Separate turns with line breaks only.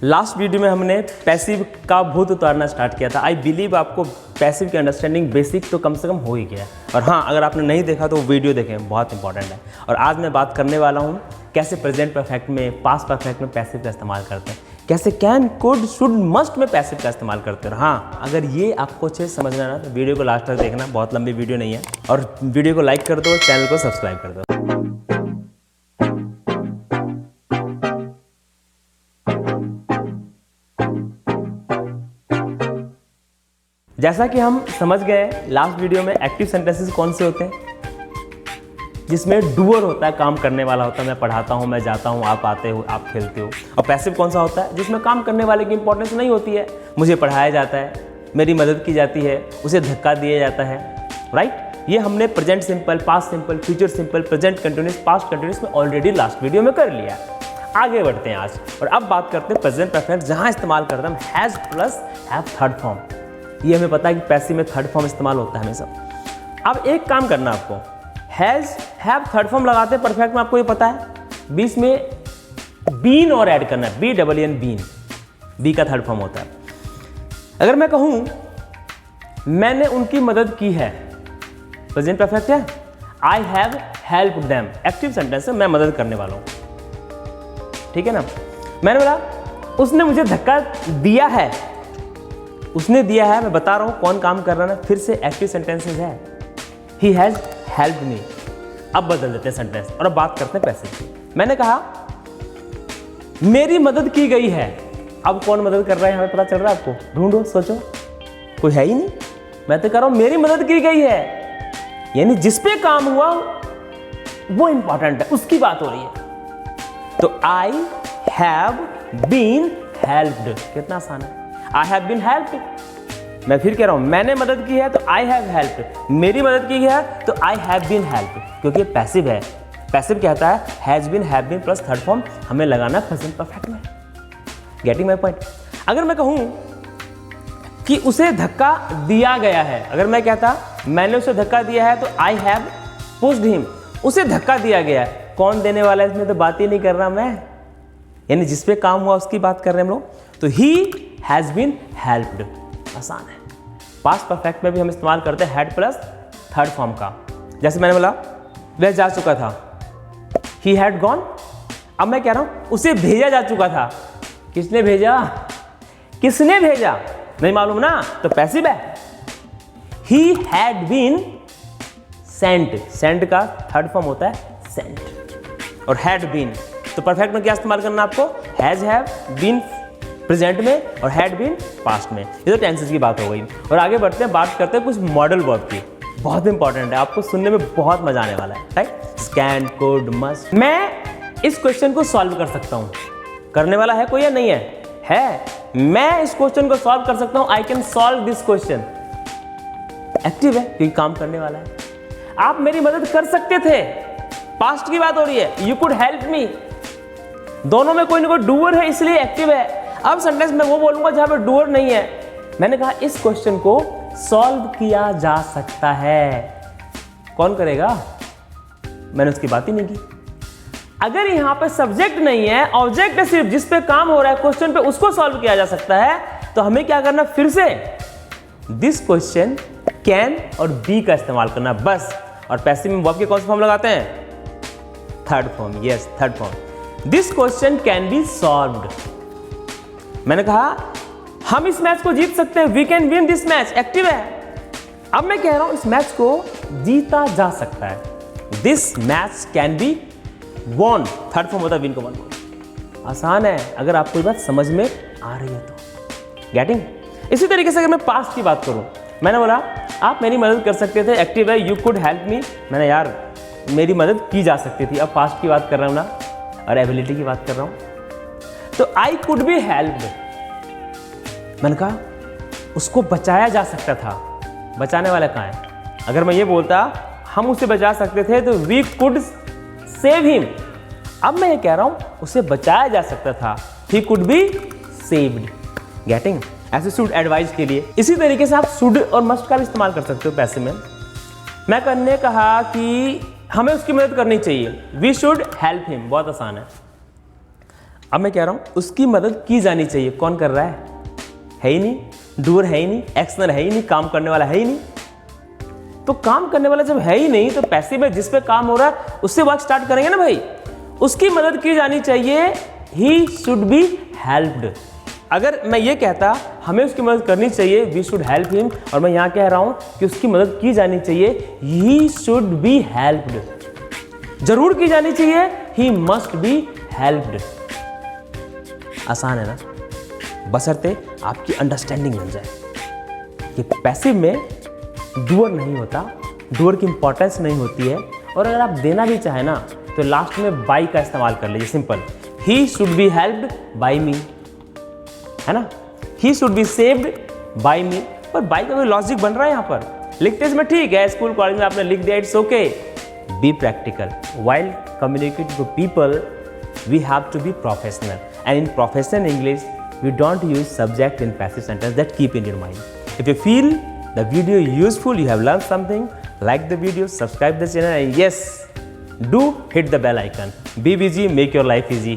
Last video में हमने passive का भूत उतारना स्टार्ट किया था। आई बिलीव आपको पैसिव की अंडरस्टैंडिंग बेसिक तो कम से कम हो ही गया है। और हाँ, अगर आपने नहीं देखा तो वीडियो देखें, बहुत इंपॉर्टेंट है। और आज मैं बात करने वाला हूँ कैसे प्रेजेंट परफेक्ट में, पास्ट परफेक्ट में पैसिव का इस्तेमाल करते हैं, कैसे कैन, कुड, शुड, मस्ट में पैसिव का इस्तेमाल करते हैं। और हाँ, अगर ये आपको अच्छे से समझना है ना तो वीडियो को लास्ट तक देखना, बहुत लंबी वीडियो नहीं है। और वीडियो को लाइक कर दो, चैनल को सब्सक्राइब कर दो। जैसा कि हम समझ गए लास्ट वीडियो में, एक्टिव सेंटेंसेस कौन से होते हैं जिसमें डूअर होता है, काम करने वाला होता है। मैं पढ़ाता हूँ, मैं जाता हूँ, आप आते हो, आप खेलते हो। और पैसिव कौन सा होता है जिसमें काम करने वाले की इंपॉर्टेंस नहीं होती है, मुझे पढ़ाया जाता है, मेरी मदद की जाती है, उसे धक्का दिया जाता है। राइट, ये हमने present simple, past simple, future simple, present continuous, past continuous में ऑलरेडी लास्ट वीडियो में कर लिया। आगे बढ़ते हैं आज और अब बात करते हैं प्रेजेंट परफेक्ट, जहाँ इस्तेमाल करते हैं has plus have third form. ये हमें पता है कि पैसिव में थर्ड फॉर्म इस्तेमाल होता है हमेशा। अब एक काम करना आपको, हैज हैव थर्ड फॉर्म लगाते हैं परफेक्ट में, आपको ये पता है, बीच में बीन और ऐड करना है, BEEN, बीन, बी का थर्ड फॉर्म होता है। अगर मैं कहूं मैंने उनकी मदद की है, प्रेजेंट परफेक्ट है, I have helped them, active sentence है, मैं मदद करने वाला हूं। ठीक है ना। मैंने बोला उसने मुझे धक्का दिया है, उसने दिया है, मैं बता रहा हूं कौन काम कर रहा है, फिर से एक्टिव सेंटेंसेस है। He has help me. अब बदल देते हैं सेंटेंस और अब बात करते हैं पैसिव की। मैंने कहा मेरी मदद की गई है। अब कौन मदद कर रहा है हमें पता चल रहा है आपको, ढूंढो, सोचो, कोई है ही नहीं। मैं तो कह रहा हूं मेरी मदद की गई है, यानी जिस पे काम हुआ वो इंपॉर्टेंट है, उसकी बात हो रही है। तो आई हैव बीन हेल्प्ड, कितना आसान है, आई हैव बीन हेल्प्ड। मैं फिर कह रहा हूं मैंने मदद की है तो आई हैव हेल्प्ड, मेरी मदद की है तो आई हैव बीन हेल्प्ड, क्योंकि पैसिव है। पैसिव कहता है has been, have been plus third form हमें लगाना प्रेजेंट परफेक्ट में। Getting my point. अगर मैं कहूं कि उसे धक्का दिया गया है, अगर मैं कहता मैंने उसे धक्का दिया है तो आई हैव पुश्ड हिम, उसे धक्का दिया गया है, कौन देने वाला है इसमें तो बात ही नहीं कर रहा मैं, यानी जिस पे काम हुआ उसकी बात कर रहे हैं हम लोग। तो ही हैज बीन हेल्प्ड, आसान है। पास्ट परफेक्ट में भी हम इस्तेमाल करते हैं हैड प्लस थर्ड फॉर्म का। जैसे मैंने बोला वह जा चुका था, ही हैड गॉन। अब मैं कह रहा हूं उसे भेजा जा चुका था, किसने भेजा, किसने भेजा नहीं मालूम ना, तो पैसिव है। He had been sent, sent का थर्ड फॉर्म होता है सेंट, और हैड बीन। तो परफेक्ट में क्या इस्तेमाल करना आपको, हैज हैव बीन प्रेजेंट में और हैड बीन पास्ट में। ये तो टेंसेस की बात हो गई। और आगे बढ़ते हैं, बात करते हैं कुछ मॉडल वर्ब की, बहुत इंपॉर्टेंट है, आपको सुनने में बहुत मजा आने वाला है। Right, can, could, must. मैं इस क्वेश्चन को सॉल्व कर सकता हूं, करने वाला है कोई या नहीं है? मैं इस क्वेश्चन को सॉल्व कर सकता हूं, I can solve this question. Active है क्योंकि काम करने वाला है। आप मेरी मदद कर सकते थे, पास्ट की बात हो रही है, यू कुड हेल्प मी। दोनों में कोई ना कोई डूअर है, इसलिए एक्टिव है। अब सेंटेंस में वो बोलूंगा जहां पे डूअर नहीं है। मैंने कहा इस क्वेश्चन को सॉल्व किया जा सकता है, कौन करेगा, मैंने उसकी बात ही नहीं की। अगर यहां पे सब्जेक्ट नहीं है, ऑब्जेक्ट है सिर्फ, जिस पे काम हो रहा है क्वेश्चन पे, उसको सॉल्व किया जा सकता है, तो हमें क्या करना, फिर से दिस क्वेश्चन कैन और बी का इस्तेमाल करना बस। और पैसिव में वर्ब के कौन सा फॉर्म लगाते हैं, third form. Yes, third form. This question can be solved. मैंने कहा हम इस मैच को जीत सकते हैं, we can win this match, active है। अब मैं कह रहा हूं इस मैच को जीता जा सकता है, this match can be won, third form होता है विन को, वन। आसान है अगर आपको ये बात समझ में आ रही है तो। गेटिंग। इसी तरीके से अगर मैं पास्ट की बात करूं, मैंने बोला आप मेरी मदद कर सकते थे, एक्टिव है, यू कुड हेल्प मी। मैंने यार मेरी मदद की जा सकती थी, अब पास्ट की बात कर रहा हूं ना, और एबिलिटी की बात कर रहा हूं। तो आई कुड बी हेल्प्ड, मैंने कहा उसको बचाया जा सकता था, बचाने वाला कहाँ है। अगर मैं ये बोलता हम उसे बचा सकते थे तो वी कुड सेव हिम। अब मैं ये कह रहा हूं उसे बचाया जा सकता था, he could be saved. Getting. ऐसे शुड एडवाइस के लिए। इसी तरीके से आप शुड और मस्ट का भी इस्तेमाल कर सकते हो पैसे में। मैं करने कहा कि हमें उसकी मदद करनी चाहिए, वी शुड हेल्प हिम, बहुत आसान है। अब मैं कह रहा हूँ उसकी मदद की जानी चाहिए। कौन कर रहा है ही नहीं, डूअर है ही नहीं, एक्शनर है ही नहीं, काम करने वाला है ही नहीं। तो काम करने वाला जब है ही नहीं तो पैसिव में जिस पे काम हो रहा है उससे वर्क स्टार्ट करेंगे ना भाई। उसकी मदद की जानी चाहिए, ही शुड बी हेल्प्ड। अगर मैं ये कहता हमें उसकी मदद करनी चाहिए, वी शुड हेल्प हिम, और मैं यहाँ कह रहा हूँ कि उसकी मदद की जानी चाहिए, ही शुड बी हेल्प्ड। जरूर की जानी चाहिए, ही मस्ट बी हेल्प्ड। आसान है ना, बशर्ते आपकी अंडरस्टैंडिंग बन जाए कि पैसिव में डूअर नहीं होता, डूअर की इंपॉर्टेंस नहीं होती है। और अगर आप देना भी चाहे ना तो लास्ट में बाई का इस्तेमाल कर लीजिए, simple. He should be helped by me, है ना, he should be saved by me. पर बाई का कोई लॉजिक बन रहा है यहाँ पर, लिखते इसमें ठीक है, स्कूल कॉलेज में आपने लिख दिया, it's okay. Be practical, while communicating to people we have to be professional, and in professional English we don't use subject in passive sentence, that keep in your mind. If you feel the video useful, you have learned something, like the video, subscribe the channel, and yes, do hit the bell icon. Be busy, make your life easy.